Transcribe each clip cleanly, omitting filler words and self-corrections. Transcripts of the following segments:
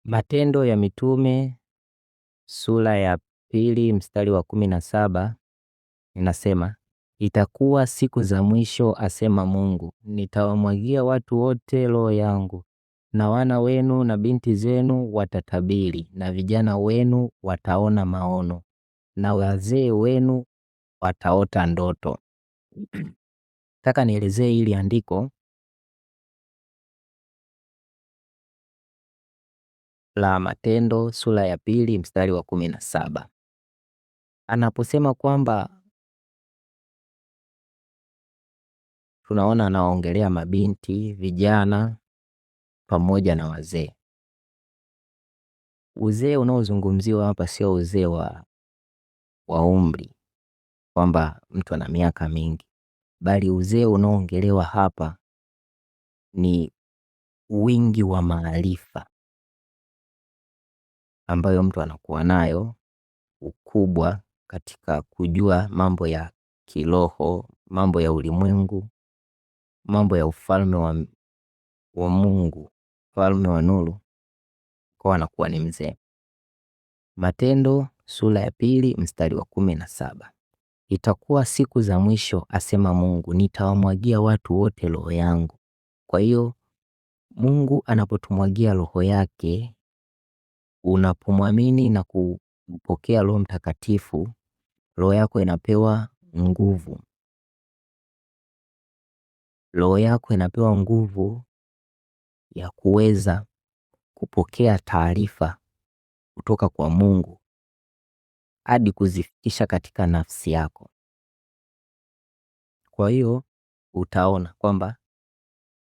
Matendo ya Mitume sura ya 2 mstari wa 17 inasema, itakuwa siku za mwisho, asema Mungu, nitawamwagia watu wote roho yangu, na wana wenu na binti zenu watatabiri, na vijana wenu wataona maono, na wazee wenu wataota ndoto. Nataka nielezee hili andiko la Matendo sura ya 2 mstari wa 17. Anaposema kwamba tunaona anaongelea mabinti, vijana pamoja na wazee. Uzee unaozungumziwa hapa sio uzee wa umri kwamba mtu ana miaka mingi, bali uzee unaoongelewa hapa ni wingi wa maarifa ambayo mtu anakuwa nayo, ukubwa katika kujua mambo ya kiroho, mambo ya ulimwengu, mambo ya ufalme wa Mungu, ufalme wa nuru, kwa anakuwa ni mzee. Matendo sura ya 2 mstari wa 17. Itakuwa siku za mwisho, asema Mungu, nitawamwagia watu wote roho yangu. Kwa hiyo Mungu anapotumwagia roho yake, unapomwamini na kupokea Roho Mtakatifu, roho yako inapewa nguvu. Roho yako inapewa nguvu ya kuweza kupokea taarifa kutoka kwa Mungu hadi kuzifikisha katika nafsi yako. Kwa hiyo utaona kwamba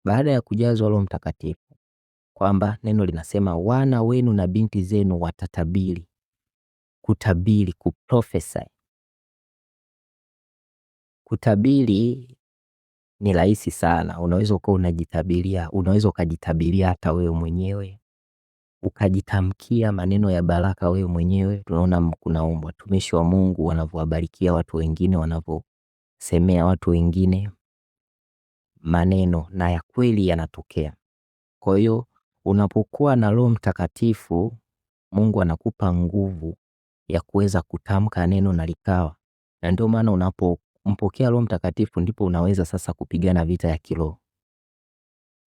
baada ya kujazwa Roho Mtakatifu, kwamba neno linasema wana wenu na binti zenu watatabiri. Kutabiri, kuprophesy. Kutabiri ni rahisi sana. Unaweza ukawa unajitabiria, unaweza ukajitabiria hata wewe mwenyewe, ukajitamkia maneno ya baraka wewe mwenyewe. Tunaona kuna watumishi wa Mungu wanavyowabarikia watu wengine, wanavyosemea watu wengine maneno na ya kweli yanatokea. Kwa hiyo unapokuwa na Roho Mtakatifu, Mungu anakupa nguvu ya kuweza kutamka neno na likawa. Na ndio maana unapompokea Roho Mtakatifu ndipo unaweza sasa kupigana vita ya kiroho,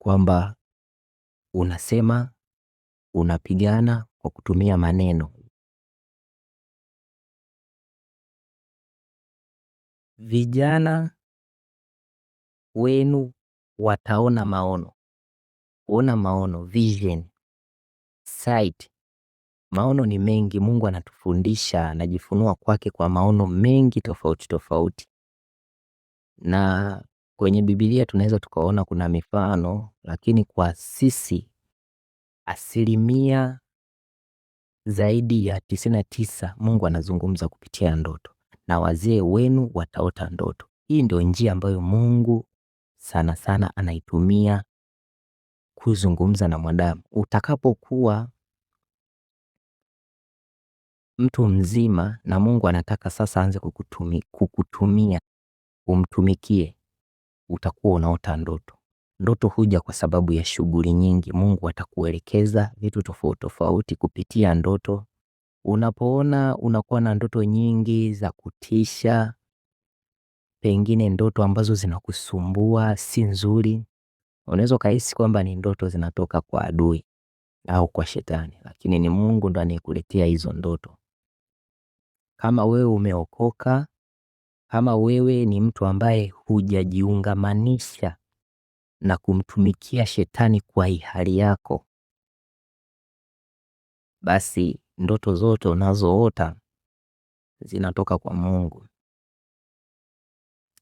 kwamba unasema, unapigana kwa kutumia maneno. Vijana wenu wataona maono. Kuona maono, vision, sight. Maono ni mengi. Mungu anatufundisha, anajifunua kwake kwa maono mengi tofauti tofauti. Na kwenye Biblia tunaweza tukaona kuna mifano, lakini kwa sisi asilimia zaidi ya 99 Mungu anazungumza kupitia ndoto, na wazee wenu wataota ndoto. Hii ndio njia ambayo Mungu sana sana anaitumia kuzungumza na mwanadamu. Utakapokuwa mtu mzima na Mungu anataka sasa aanze kukutumia umtumikie, utakuwa unaota ndoto. Ndoto huja kwa sababu ya shughuli nyingi. Mungu atakuelekeza vitu tofauti tofauti kupitia ndoto. Unapoona unakuwa na ndoto nyingi za kutisha, pengine ndoto ambazo zinakusumbua, si nzuri, unaweza ukahisi kwamba ni ndoto zinatoka kwa adui au kwa shetani, lakini ni Mungu ndo anayekuletea hizo ndoto. Kama wewe umeokoka, kama wewe ni mtu ambaye hujajiungamanisha na kumtumikia shetani kwa hiari yako, basi ndoto zote unazoota zinatoka kwa Mungu.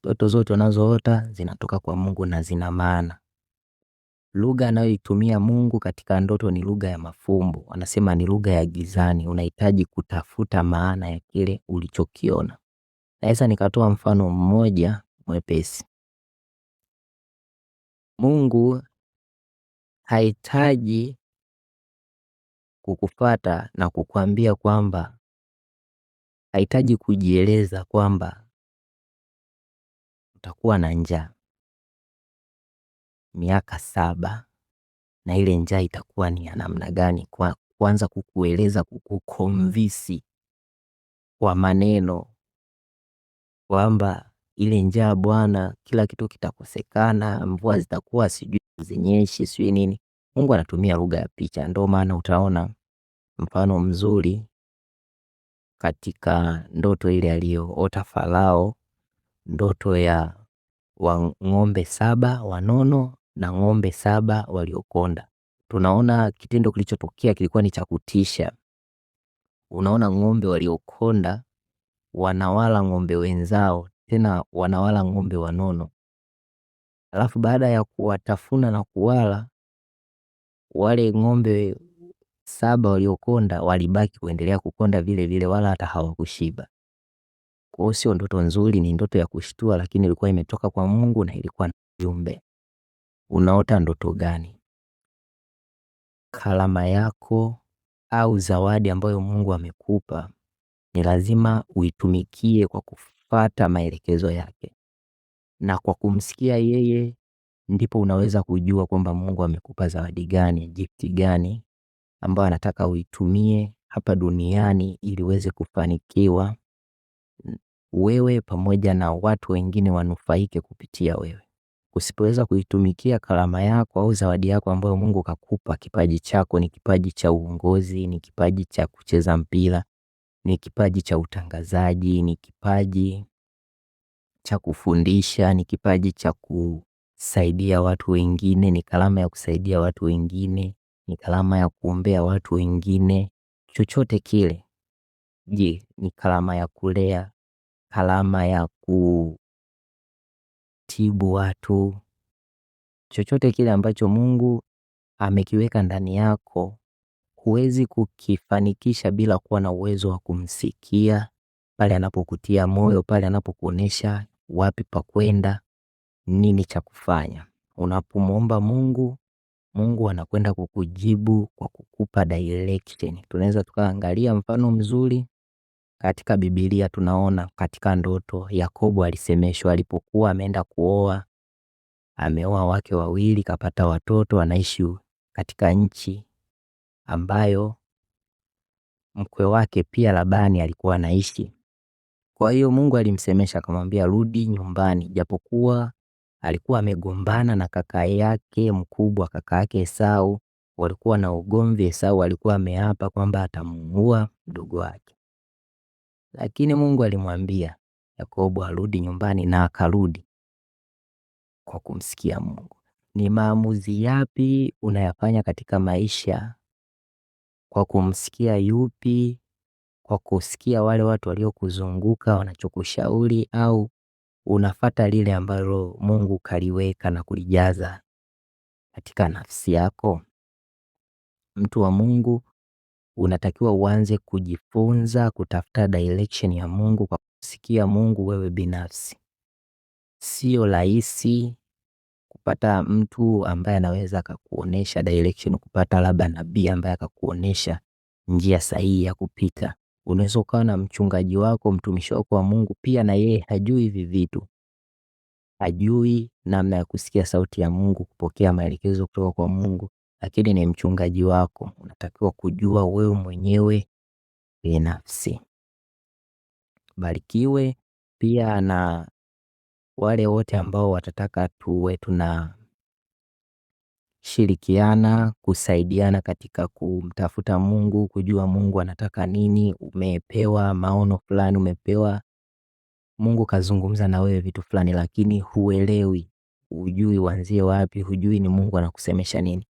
Ndoto zote unazoota zinatoka kwa Mungu na zina maana. Lugha anayoitumia Mungu katika ndoto ni lugha ya mafumbo. Anasema ni lugha ya gizani. Unahitaji kutafuta maana ya kile ulichokiona. Naweza nikatoa mfano mmoja mwepesi. Mungu hahitaji kukufuata na kukuambia kwamba, hahitaji kujieleza kwamba utakuwa na njaa miaka 7 na ile njaa itakuwa ni ya namna gani kuanza kukueleza, kukukonvinsi kwa maneno kwamba ile njaa bwana, kila kitu kitakosekana, mvua zitakuwa sijui zinyeshi sijui nini. Mungu anatumia lugha ya picha. Ndio maana utaona mfano mzuri katika ndoto ile aliyoota Farao, ndoto ya ng'ombe 7 wanono na ng'ombe 7 waliokonda. Tunaona kitendo kilichotokea kilikuwa ni cha kutisha. Unaona ng'ombe waliokonda wanawala ng'ombe wenzao, tena wanawala ng'ombe wanono. Alafu baada ya kuwatafuna na kuwala, wale ng'ombe 7 waliokonda walibaki kuendelea kukonda vile vile, wala hata hawakushiba. Kwa hiyo sio ndoto nzuri, ni ndoto ya kushtua, lakini ilikuwa imetoka kwa Mungu na ilikuwa na ujumbe. Unaota ndoto gani? Karama yako au zawadi ambayo Mungu amekupa ni lazima uitumikie kwa kufuata maelekezo yake, na kwa kumsikia yeye ndipo unaweza kujua kwamba Mungu amekupa zawadi gani, gift gani ambayo anataka uitumie hapa duniani ili uweze kufanikiwa wewe pamoja na watu wengine wanufaike kupitia wewe. Usipoweza kuitumikia karama yako au zawadi yako ambayo Mungu kakupa, kipaji chako ni kipaji cha uongozi, ni kipaji cha kucheza mpira, ni kipaji cha utangazaji, ni kipaji cha kufundisha, ni kipaji cha kusaidia watu wengine, ni karama ya kusaidia watu wengine, ni karama ya kuombea watu wengine, chochote kile. Je, ni karama ya kulea, karama ya kutibu watu, chochote kile ambacho Mungu amekiweka ndani yako, huwezi kukifanikisha bila kuwa na uwezo wa kumsikia pale anapokutia moyo, pale anapokuonesha wapi pa kwenda, nini cha kufanya. Unapomwomba Mungu, Mungu anakwenda kukujibu kwa kukupa direction. Tunaweza tukaangalia mfano mzuri katika Biblia. Tunaona katika ndoto Yakobo alisemeshwa alipokuwa ameenda kuoa, ameoa wake wawili, kapata watoto, anaishi katika nchi ambayo mkwe wake pia Labani alikuwa anaishi. Kwa hiyo Mungu alimsemesha akamwambia rudi nyumbani, japokuwa alikuwa amegombana na kaka yake mkubwa, kaka yake Esau, walikuwa na ugomvi. Esau alikuwa ameapa kwamba atamuua mdogo wake, lakini Mungu alimwambia Yakobo arudi nyumbani, na akarudi kwa kumsikia Mungu. Ni maamuzi yapi unayafanya katika maisha? Kwa kumsikia yupi? Kwa kusikia wale watu waliokuzunguka wanachokushauri, au unafata lile ambalo Mungu kaliweka na kulijaza katika nafsi yako? Mtu wa Mungu, unatakiwa uanze kujifunza kutafuta direction ya Mungu kwa kusikia Mungu wewe binafsi. Sio rahisi kupata mtu ambaye anaweza akakuonesha direction, kupata labda nabii ambaye akakuonesha njia sahihi ya kupita. Unaweza ukawa na mchungaji wako, mtumishi wako wa Mungu, pia na yeye hajui hivi vitu, hajui namna ya kusikia sauti ya Mungu, kupokea maelekezo kutoka kwa Mungu, lakini ni mchungaji wako. Unatakiwa kujua wewe mwenyewe binafsi. Barikiwe pia na wale wote ambao watataka tuwe tunashirikiana, kusaidiana katika kumtafuta Mungu, kujua Mungu anataka nini. Umepewa maono fulani, umepewa Mungu kazungumza na wewe vitu fulani, lakini huelewi, hujui uanzie wapi, hujui ni Mungu anakusemesha nini.